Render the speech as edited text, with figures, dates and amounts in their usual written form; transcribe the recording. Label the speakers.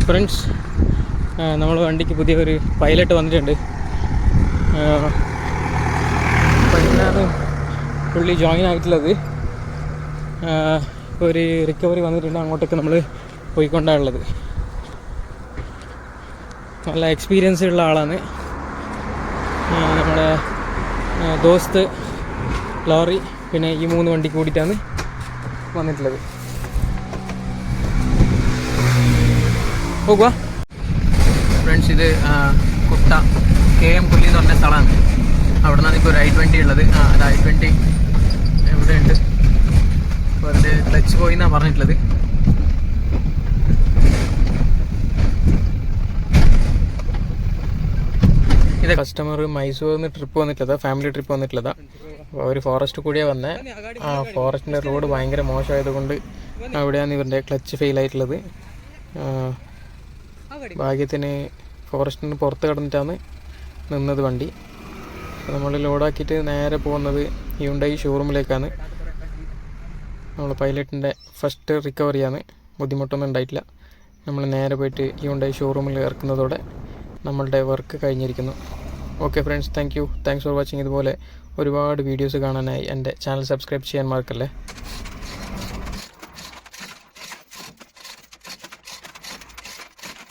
Speaker 1: Friends, നമ്മൾ വണ്ടിക്ക് പുതിയൊരു പൈലറ്റ് വന്നിട്ടുണ്ട്. അപ്പോൾ ഇന്നാണ് പുള്ളി ജോയിൻ ആയിട്ടുള്ളത്. ഇപ്പോൾ ഒരു റിക്കവറി വന്നിട്ടുണ്ട്, അങ്ങോട്ടൊക്കെ നമ്മൾ പോയിക്കൊണ്ടാണുള്ളത്. നല്ല എക്സ്പീരിയൻസ് ഉള്ള ആളാണ്. നമ്മുടെ ദോസ്ത് ലോറി പിന്നെ ഈ 3 വണ്ടി കൂടിയിട്ടാണ് വന്നിട്ടുള്ളത്. പോകുക ഫ്രണ്ട്സ്. ഇത് കുട്ട KM കുല്ലി എന്ന് പറഞ്ഞ സ്ഥലമാണ്. അവിടെ നിന്നാണ് ഇപ്പോൾ ഒരു I-20 ഉള്ളത്. അത് I-20 എവിടെയുണ്ട്? അപ്പോൾ അതിൽ ക്ലച്ച് പോയി എന്നാണ് പറഞ്ഞിട്ടുള്ളത്. ഇത് കസ്റ്റമർ മൈസൂരിൽ നിന്ന് ട്രിപ്പ് വന്നിട്ടുള്ളതാണ്, ഫാമിലി ട്രിപ്പ് വന്നിട്ടുള്ളതാണ്. അപ്പോൾ അവർ ഫോറസ്റ്റ് കൂടിയാണ് വന്നത്. ആ ഫോറസ്റ്റിൻ്റെ റോഡ് ഭയങ്കര മോശമായതുകൊണ്ട് അവിടെയാണ് ഇവരുടെ ക്ലച്ച് ഫെയിൽ ആയിട്ടുള്ളത്. ഭാഗ്യത്തിന് ഫോറസ്റ്റിന് പുറത്ത് കിടന്നിട്ടാണ് നിന്നത് വണ്ടി. നമ്മൾ ലോഡാക്കിയിട്ട് നേരെ പോകുന്നത് ഹ്യുണ്ടായി ഷോറൂമിലേക്കാണ്. നമ്മൾ പൈലറ്റിൻ്റെ ഫസ്റ്റ് റിക്കവറിയാണ്, ബുദ്ധിമുട്ടൊന്നും ഉണ്ടായിട്ടില്ല. നമ്മൾ നേരെ പോയിട്ട് ഹ്യുണ്ടായി ഷോറൂമിൽ ഇറക്കുന്നതോടെ നമ്മളുടെ വർക്ക് കഴിഞ്ഞിരിക്കുന്നു. Okay friends, thanks for watching. ഇതുപോലെ ഒരുപാട് വീഡിയോസ് കാണാനായി എൻ്റെ ചാനൽ സബ്സ്ക്രൈബ് ചെയ്യാൻ മറക്കല്ലേ.